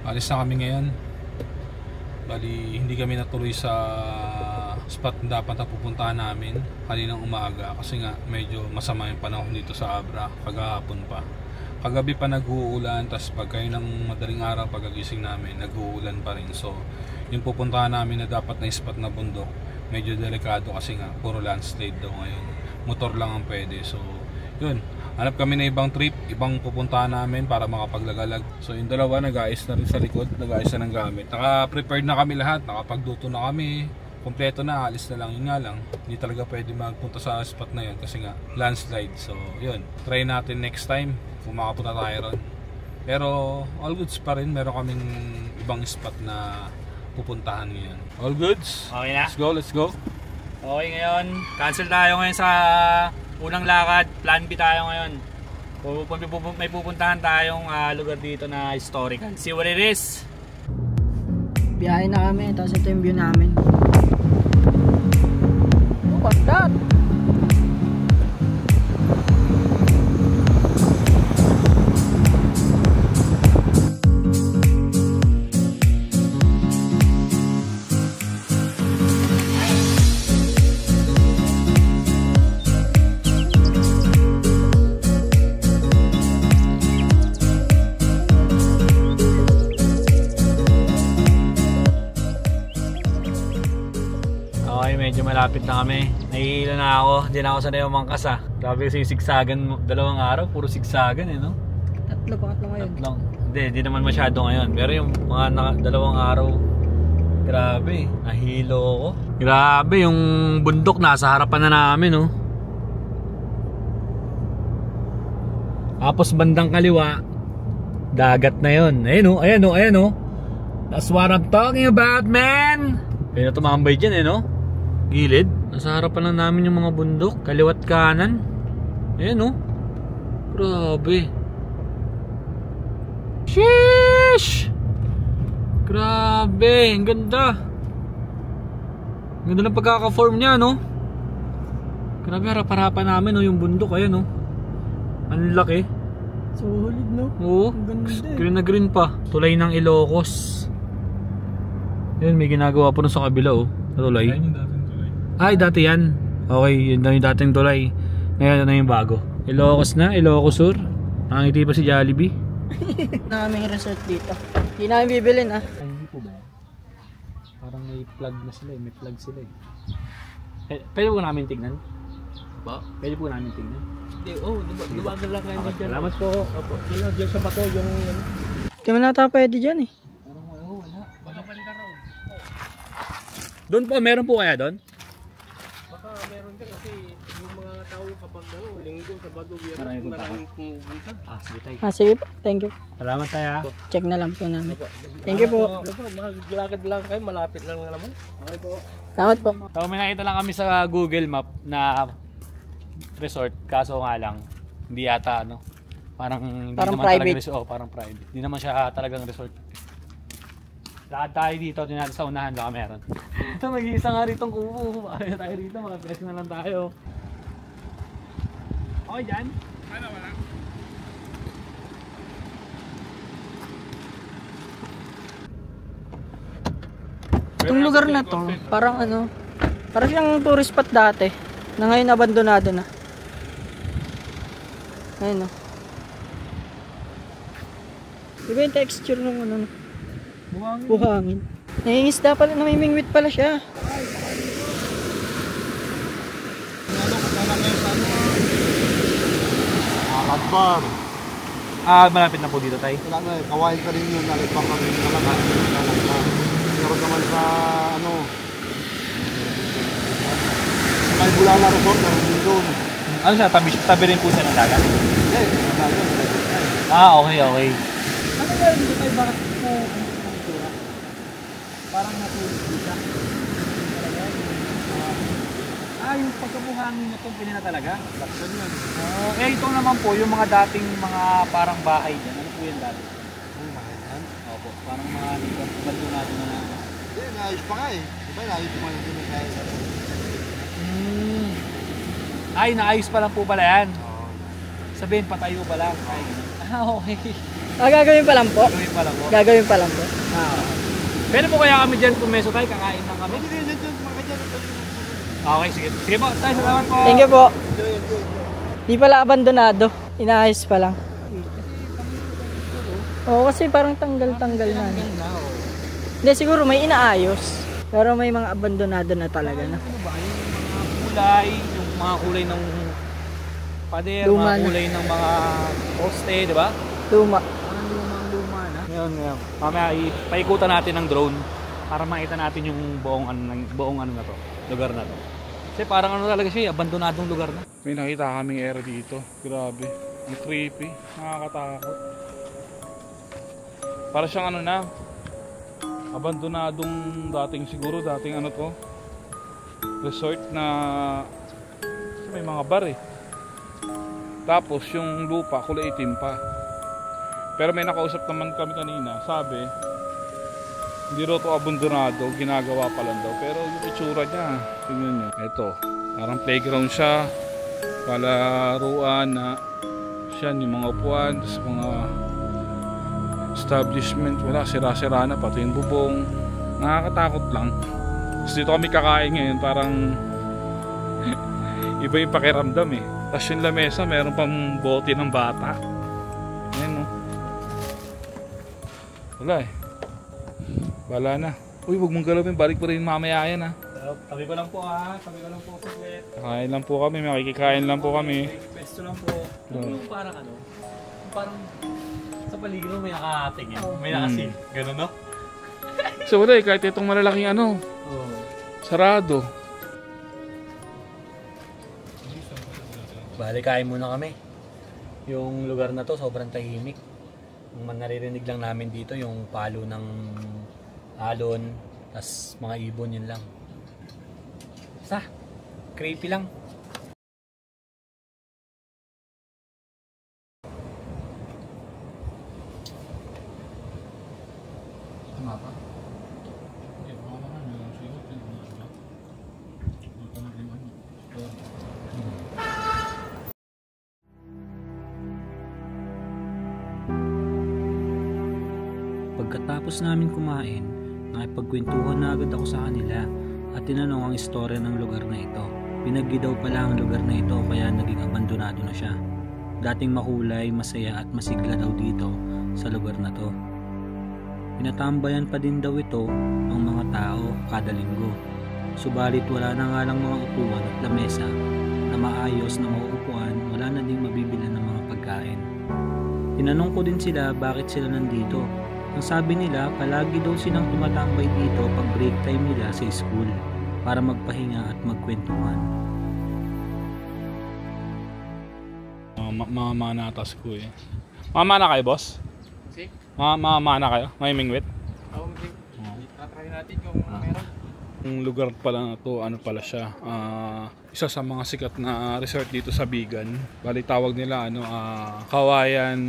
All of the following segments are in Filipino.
Alis na kami ngayon. Bali, hindi kami natuloy sa spot na dapat na pupuntahan namin kaninang umaga kasi nga medyo masama yung panahon dito sa Abra kagahapon pa. Kagabi pa nag-uulan, tas pag kayo ng madaling araw pagagising namin nag-uulan pa rin. So yung pupuntahan namin na dapat na spot na bundok medyo delikado kasi nga puro landslide daw ngayon, motor lang ang pwede. So yun, hanap kami na ibang trip, ibang pupuntahan namin para makapaglagalag. So yung dalawa nag-aayos na rin sa likod, nag-aayos na ng gamit. Naka-prepared na kami lahat, nakapagduto na kami, kompleto na, alis na lang. Yun nga lang, hindi talaga pwede magpunta sa spot na yun kasi nga landslide. So yun, try natin next time kung makapunta tayo ron. Pero all goods pa rin, meron kaming ibang spot na pupuntahan ngayon. All goods? Okay na? Let's go, let's go. Okay, ngayon, cancel tayo ngayon sa unang lakad. Plan B tayo ngayon. May pupuntahan tayong lugar dito na historical. See what it is? Biyahe na kami, tapos ito yung view namin. Oh, what's that? Medyo malapit na kami. Nahihila na ako. Hindi na ako sanay umangkas ah. Grabe kasi yung sigsagan, dalawang araw, puro sigsagan eh no? Pangatlo ngayon. Tatlong. Hindi naman masyado ngayon. Pero yung mga dalawang araw, grabe. Nahilo ako. Grabe, yung bundok nasa harapan na namin oh. Tapos bandang kaliwa, dagat na yun. Ayan oh. That's what I'm talking about, man! Kaya na tumambay dyan eh no? Gilid, nasa harapan lang namin yung mga bundok, kaliwat kanan. Ayan oh. Grabe. Sheesh! Grabe, ang ganda. Ang ganda ng pagkaka-form niya no. Grabe, harap-harapan namin oh, yung bundok. Ayan oh. Ang laki. Solid no? Oo, green na green pa. Tulay ng Ilocos. Ayan, may ginagawa pa rin sa kabila oh. Tulay. Ay, dati yan. Okay, yun na yung dating tulay. Ngayon na yung bago. Ilocos na, Ilocos Sur. Nakangiti pa si Jollibee. Na aming resort dito. Hindi namin bibilin ah. Ay, hindi po ba? Parang may plug na sila eh. May plug sila eh. Pwede po namin tignan? Ba? Pwede po namin tignan? Hindi, dumagal lang kayo dyan. Salamat po. Opo. Yun dyan sa bato, yung... Kami nata pwede dyan eh. Parang wala. Baka balikan raw. Doon po, meron po kaya doon? Meron ka kasi yung mga tao kapag linggo, sabado, maraming pumunta. Sige tayo. Sige po, thank you. Salamat tayo. Check na lang po namin. Thank you po. Maglakad lang kayo, malapit lang naman. Okay po. Salamat po. So may nakita lang kami sa Google Map na resort, kaso nga lang hindi yata ano, parang hindi Parang naman private. talagang resort, parang private. Hindi naman siya talagang resort. Lakad tayo dito, tingnan natin sa unahan baka meron. Ito mag-iisa nga ritong kubo. Ayaw tayo rito, mga na lang tayo. Okay dyan? Wala. Itong lugar na to, parang ano, parang siyang tourist spot dati, na ngayon abandonado na. Ayun o. Iba yung texture ng ano, buhangin. Nangingisda pala, namimingwit pala siya. Akadbar. Malapit na po dito tayo. Wala na eh, kawain ka rin yun, nalipang ka rin talaga. Meron naman sa ano, may Bulala Resort, meron din doon. Ano siya? Tabi rin po siya ng dagat? Eh, Okay. Ano ba yung dito ay bakit po parang natulog dito? Yung pagkabuhangin na itong pinina talaga? Lakson yun. Ito naman po, yung mga dating mga parang bahay dyan. Ano po yan dati? Opo, parang mga dito. Baldo natin na hindi, naayos pa nga eh. Diba, naayos pa lang din tayo. Ay, naayos pa lang po pala yan. Sabihin, patayo pa lang. Ay. Okay. Gagawin pa lang po. Gawin pa lang po. Gagawin pa lang po. Pwede po kaya kami dyan pumeso tayo, kakain lang kami. Okay, sige. Sige po, tayo, salamat po. Thank you po. Di pala abandonado. Inaayos pa lang. Oo, kasi parang tanggal-tanggal na. Hindi, siguro may inaayos. Pero may mga abandonado na talaga na. Ano ba? Yung mga kulay, yung mga kulay ng pader, Luma mga na. kulay ng mga poste, di ba? Luma. Luma na. Ngayon, mamaya paikutan natin ng drone para makita natin yung buong ano na to, lugar na to. Kasi parang ano talaga siya, abandonadong lugar na. May nakita kaming area dito. Grabe. Ang creepy. Nakakatakot. Para siyang ano na. Abandonadong dating ano to. Resort na may mga bar eh. Tapos yung lupa kulay itim pa. Pero may nakausap naman kami kanina. Sabi, hindi raw to abandonado. Ginagawa pa lang daw. Pero yung itsura niya, tingnan nyo. Ito, parang playground siya. Palaruan na siya, yung mga upuan, tapos mga establishment, wala, sira-sira na, pati yung bubong. Nakakatakot lang. Tapos dito kami kakain ngayon, parang iba yung pakiramdam eh. Tapos yung lamesa, meron pang bote ng bata. Ayan no. Wala eh. Wala na. Uy, huwag mong galawin, balik pa rin mamaya yan ha. Tabi ko lang po ha, tabi ko lang po saglit. Kakain lang po kami, makikikain lang po kami. Pwesto lang po. Yung parang ano, yung parang sa paligid mo may nakahating yan. May nakasin. Ganun no? So wala eh, kahit itong malalaking ano, sarado. Bali, kain muna kami. Yung lugar na to sobrang tahimik. Ang naririnig lang namin dito yung palo ng alon, tas mga ibon, yun lang. Basta, creepy lang. Tama pa? Pagkatapos namin kumain, nakipagkwentuhan na agad ako sa kanila at tinanong ang istorya ng lugar na ito. Binagyo daw pala ang lugar na ito kaya naging abandonado na siya. Dating makulay, masaya at masigla daw dito sa lugar na to. Pinatambayan pa din daw ito ang mga tao kada linggo. Subalit wala na nga lang mga upuan at lamesa na maayos na mauupuan, wala na ding mabibilan ng mga pagkain. Tinanong ko din sila bakit sila nandito. Ang sabi nila, palagi daw silang tumatambay dito pag break time nila sa school para magpahinga at magkwentuhan. Mamanatas ko eh. Mamana kayo, boss? Si? Mamana kayo? May mingwit? Oo, tatry natin kung meron. Yung lugar pala na to, ano pala siya, isa sa mga sikat na resort dito sa Bigan. Bali tawag nila Kawayan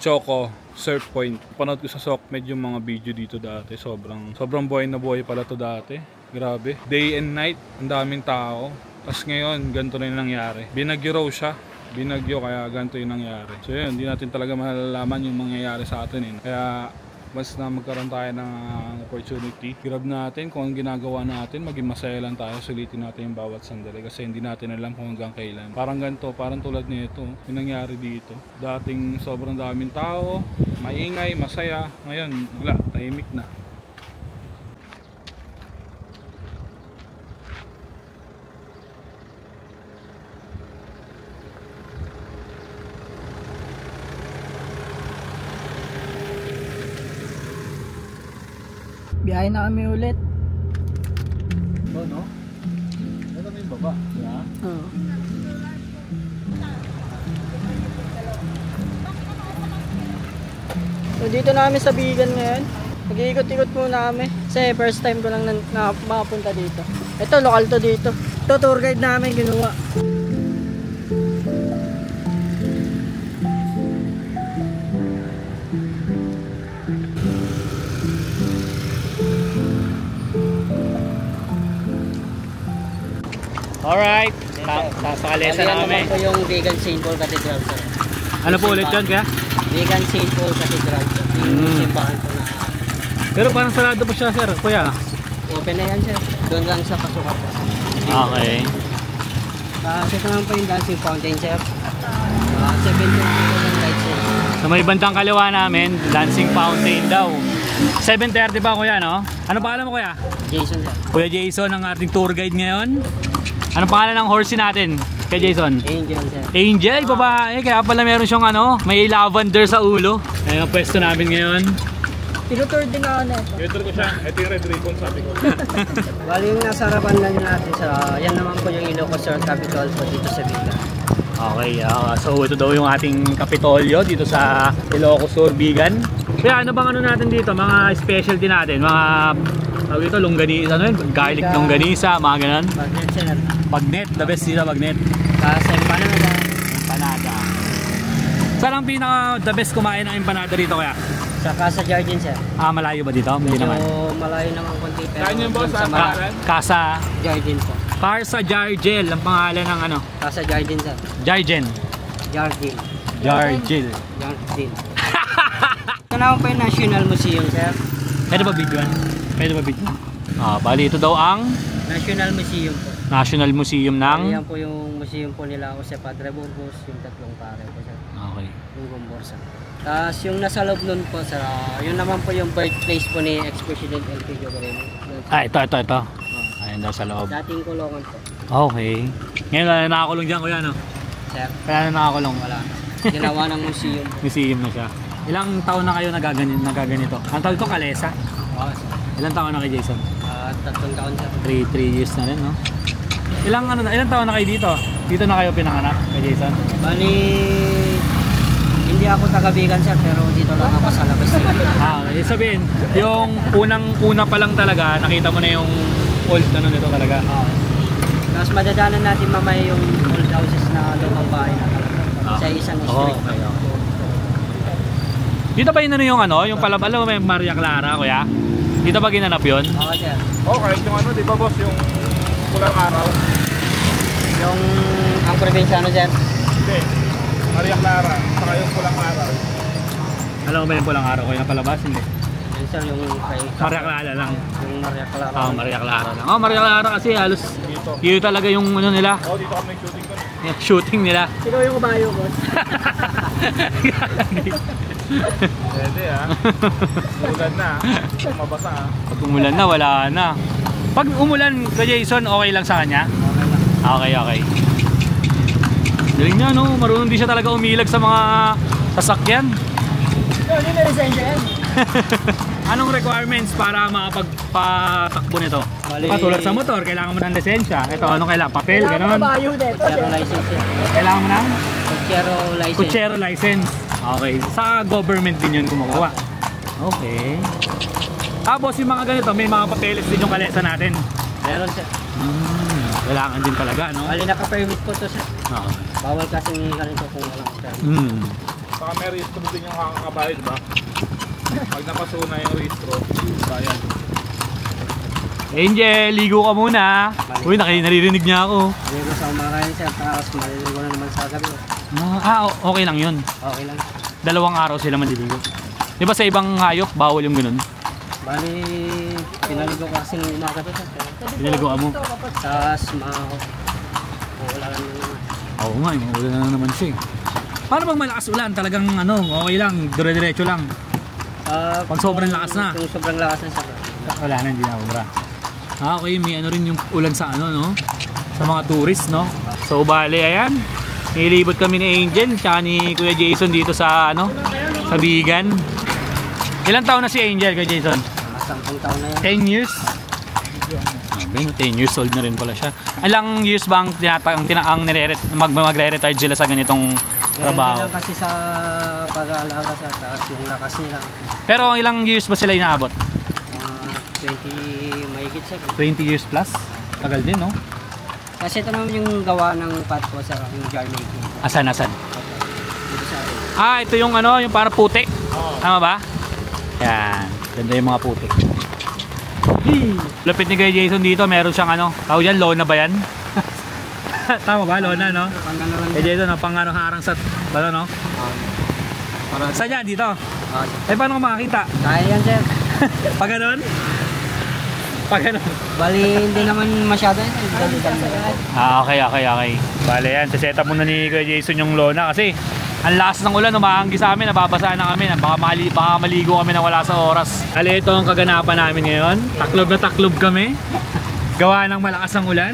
Choco Surf Point. Panood ko sa SOCMED yung mga video dito dati. Sobrang buhay na buhay pala to dati. Grabe. Day and night, ang daming tao. Tapos ngayon, ganito na yung nangyari. Binagyo raw siya. Binagyo kaya ganito yung nangyari. So yun, hindi natin talaga malalaman yung mangyayari sa atin eh. Kaya mas na magkaroon tayo ng opportunity, grab natin kung ang ginagawa natin, maging masaya lang tayo, sulitin natin yung bawat sandali kasi hindi natin alam kung hanggang kailan. Parang ganito, parang tulad nito, yung nangyari dito. Dating sobrang daming tao, maingay, masaya, ngayon wala, tahimik na. Biyahe na kami ulit. Oo, no? Ito na yung baba. Yeah. Oo. So dito na kami sa Bigan ngayon. Mag-iikot-ikot muna kami. Kasi first time ko lang makapunta dito. Ito, lokal to dito. Ito, tour guide namin ginawa. Alright, sa kalesa na kami. Ito yung Bigan St. Paul Cathedral, sir. Ano po ulit yun kaya? Vegan St. Paul Cathedral. Yung simbahan po na. Pero parang sarado po siya sir, kuya. Open na yan sir. Doon lang sa pasukan po. Okay. Ito naman po yung dancing fountain sir. 7 yung light sir. Sa may bandang kaliwa namin, dancing fountain daw. 7:30 pa kuya, no? Ano pangalan mo kuya? Jason sir. Kuya Jason, ang ating tour guide ngayon. Ano pangalan ng horsey natin? Kay Jason? Angel sir. Angel, babae. Kaya pala meron siyang ano, may lavender sa ulo. Ayan ang pwesto namin ngayon. Tinutour din ako na ito. Ito ko siya. Ito yung red ribbon sabi ko. Bali yung nasa harapan lang natin sa, yan naman po yung Ilocos Sur Capitol po dito sa Bigan. Okay, so ito daw yung ating Kapitolyo dito sa Ilocos Sur, Bigan. Kaya ano bang ano natin dito? Mga specialty natin, mga tawag ito, longganisa, ano yun? Garlic longganisa, mga ganun. Bagnet sir. Bagnet, the best dito, bagnet. Sa empanada. Empanada. Saan ang pinaka the best kumain ng empanada dito kaya? Sa Casa Jardin sir. Malayo ba dito? Hindi Medyo naman. malayo naman konti pero Saan yung boss? sa Saan pangalan? Casa Jardin po. Carsa Jargel ang pangalan ng ano? Casa Jardin sir. Jargen. Jardin. Jargel. Jardin. Ito naman po yung National Museum sir. Pwede ba video? Pwede ba video? Bali ito daw ang National Museum po. National Museum ng... Yan po yung museum po nila Jose Padre Burgos, yung tatlong pare po sir. Okay. Yung Gomborsa. Tapos yung nasa loob nun po sir, yun naman po yung birthplace po ni ex-president Elpidio Moreno. Ito. Ayan daw sa loob. Dating kulungan po. Okay. Ngayon wala na nakakulong dyan kuya, no? Sir, Kaya na nakakulong. wala na. Ginawa ng museum. Museum na siya. Ilang taon na kayo nagaganito? Ang tawag ito, Kalesa. Ilang taon na kay Jason? 3 taon sir. 3 years na rin, no? Ilang taon na kayo dito? Dito na kayo pinanganak kay Jason? Bali, hindi ako taga-Bigan sir, pero dito lang ako sa labas nila. Sabihin, yung unang-una pa lang talaga, nakita mo na yung old ano nito talaga. Tapos madadaanan natin mamaya yung old houses na lumang bahay na talaga. Sa isang street. Okay. Dito ba yun ano yung ano? Yung alam mo may Maria Clara, kuya? Dito ba ginanap yun? Oo sir. Okay, yung ano, di ba boss, yung pulang araw? Yung ang probinsyano sir. Hindi. Maria Clara, saka yung pulang araw. Alam mo ba yung pulang araw ko yung palabas? Hindi. Yun sir, yung kay Maria Clara lang. yung Maria Clara. Maria Clara lang. Maria Clara kasi halos yun talaga yung ano nila. Dito kami nag-shooting ko. Yung shooting nila. Ikaw yung kabayo boss. Pwede Umulan na mabasa Pag umulan na, wala na. Pag umulan ka Jason, okay lang sa kanya? Okay. Galing niya, no? Marunong din siya talaga umilag sa mga sasakyan. Hindi na lisensya yan. Anong requirements para makapagpatakbo nito? Bali- Tulad sa motor, kailangan mo ng lisensya. Ito, anong kailangan? Papel, gano'n? Kabayo dito. Kutsero license yan. Kailangan mo ng Kutsero license. kutsero license. Okay. Sa government din yun kumukuha. Okay. Tapos yung mga ganito, may mga papeles din yung kalesa natin. Meron sir. Kailangan din talaga, no? Bali naka-permit po to sir. Okay. Bawal kasi ganito kung walang permit. saka may rehistro din yung kakakabahay, diba? Pag napasuna yung rehistro, bayan. Angel, ligo ka muna. Uy, naririnig niya ako. Hindi ko sa umarayan sir, tapos maliligo na naman sa gabi. Okay lang yun. Okay lang. 2 araw sila maliligo. Di ba sa ibang hayop, bawal yung ganun? Bali, pinaligo ko kasi nung umaga to sir. Pinaliguan mo? Tapos uulan na naman. Oo nga, maulan na naman siya. Paano pag malakas ulan? Talagang ano, okay lang, dire-diretso lang. Pag sobrang lakas na? Kung sobrang lakas na sir. Wala na, hindi na ubra. Okay, may ano rin yung ulan sa ano, no? Sa mga tourist, no? So, bale, ayan. Nilibot kami ni Angel, tsaka ni Kuya Jason dito sa, ano? Sa Bigan. Ilang taon na si Angel, Kuya Jason? 10 taon na yan. 10 years? 10 years old na rin pala siya. Ilang years ba ang magre-retire sila sa ganitong trabaho? Meron kasi sa pag-aalaga sa taas yung lakas nila. Pero ilang years ba sila inaabot? 20 mahigit sir. 20 years plus? Tagal din, no? Kasi ito naman yung gawa ng patwa sa yung jar making. Asan? Dito sa atin. Ito yung ano, yung parang puti. Tama ba? Yan. Ganda yung mga puti. Lapit ni Kuya Jason dito, meron siyang ano, tawag yan, lona ba yan? Tama ba? Lona, no? Pangano lang. Kuya Jason, no? Pang ano, harang sa, ano, no? Saan yan? Dito? Eh, paano ka makakita? Kaya yan, sir. Pag ganun? Pag ganun? Bali, hindi naman masyado yun. Okay. Bale yan, siseta muna ni Kuya Jason yung lona kasi ang lakas ng ulan, umahanggi sa amin, nababasa na kami, baka maligo kami na wala sa oras. Bale, ito ang kaganapan namin ngayon. Taklob na taklob kami. Gawa ng malakas ng ulan.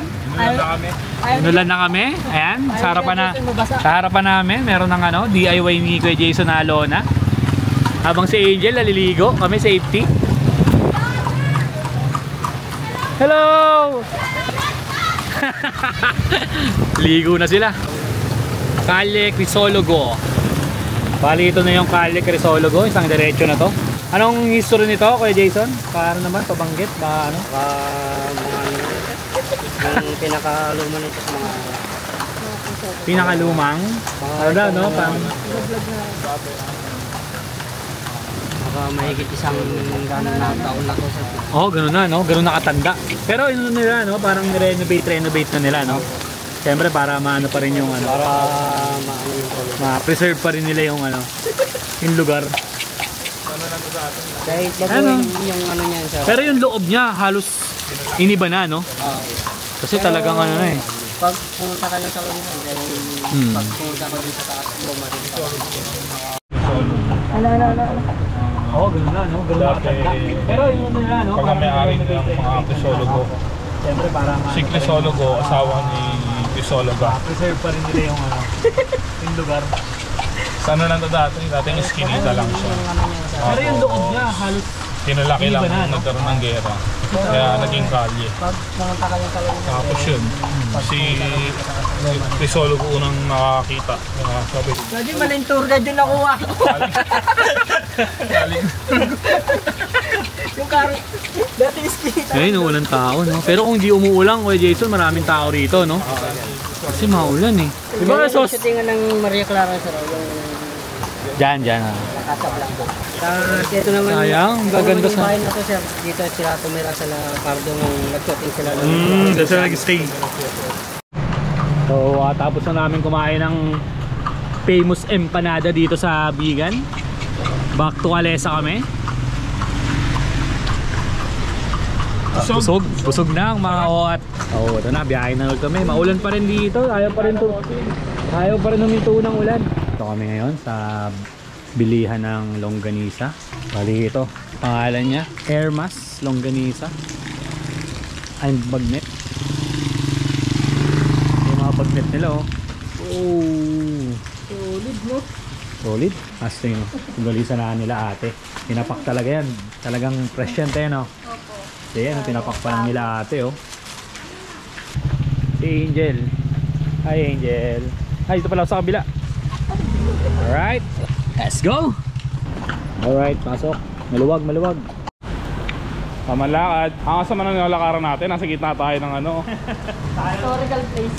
Inulan na kami. Ayan, sa harapan namin, meron ng DIY ni Kuya Jason na lona. Habang si Angel naliligo, kami safety. Hello! Ligo na sila. Calle Crisologo. Bali ito na yung Calle Crisologo, isang diretso na to. Anong history nito, Kuya Jason? Paano naman, pabanggit? Ba ano? Yung pinakaluma nito sa mga... Pinakalumang? Ano daw, no? Mahigit isang gano'n na taon na to, sir. Oh, gano'n na, no? Gano'n nakatanda. Pero yun nila, no? Parang renovate na nila, no? Siyempre para maano pa rin yung Para ma-preserve pa rin nila yung yung lugar. kahit baguhin yung niyan, sir. Pero yung loob niya halos iniba na, no? Kasi talagang na eh. Pag pumunta ka lang sa loob, pag pumunta ka din sa taas, bumalik ka. Ano. Oo, gano'n na, no? Gano'n nakatanda. Pero yung nila, no? Pag may-ari nila ang mga Crisologo. Siyempre para Si Crisologo, asawa ni Crisologa. preserve pa rin nila yung yung lugar. Sana lang to dati, dating iskinita lang siya. Pero yung loob niya halos Kinalaki lang Iba na, no? nagkaroon ng gera. Kaya naging kalye. Pag pumunta ka lang sa loob, Tapos yun, si Crisologo unang nakakita. Sabi, Daddy, maling tour guide yung nakuha ko. Yung karo, dati iskita. ngayon walang tao, no? Pero kung di umuulan, Kuya Jason, maraming tao rito, no? Kasi maulan eh. Di ba Yung shootingan ng Maria Clara, sir, yung Diyan. nakasap lang po. Tapos ito naman, Sayang, gaganda sa... bahay na to, sir. Dito sila tumira sa Pardo nung nag-shooting sila. Doon sila nag-stay. So, tapos na namin kumain ng famous empanada dito sa Bigan. Back to Calesa kami. Busog na ang mga oat. Oo, ito na, biyahe na ulit kami. Maulan pa rin dito, ayaw pa rin huminto ng ulan. Ito kami ngayon sa bilihan ng longganisa. Bali ito, pangalan niya Hermas Longganisa and bagnet. Yung mga bagnet nila, oh. Solid, no? Solid. Hasta yun, longganisa na nila ate. Pinapak talaga yan. Talagang fresh yan tayo, no? Opo. Yan, pinapak pa lang nila ate, oh. Si Angel. Hi, Angel. Ay, ito pala sa kabila. Alright, let's go. Alright, pasok. Maluwag. pamalakad. Ang kasama na nilalakaran natin, nasa gitna tayo ng Historical place.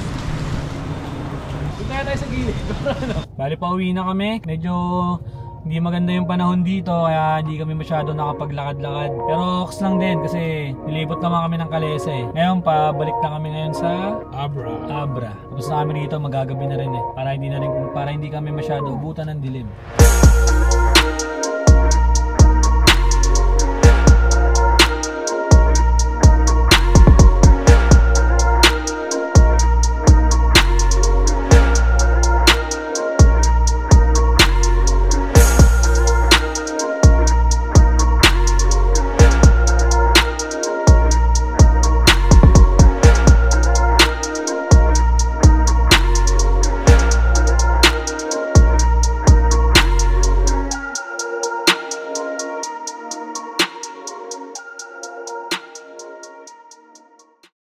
Dito na tayo sa gilid. Bali pa uwi na kami. Medyo hindi maganda yung panahon dito kaya hindi kami masyado nakapaglakad-lakad. Pero oks lang din kasi nilibot naman kami ng Calesa eh. Ngayon pabalik na kami ngayon sa Abra. Tapos na kami dito magagabi na rin eh. Para hindi kami masyado ubutan ng dilim.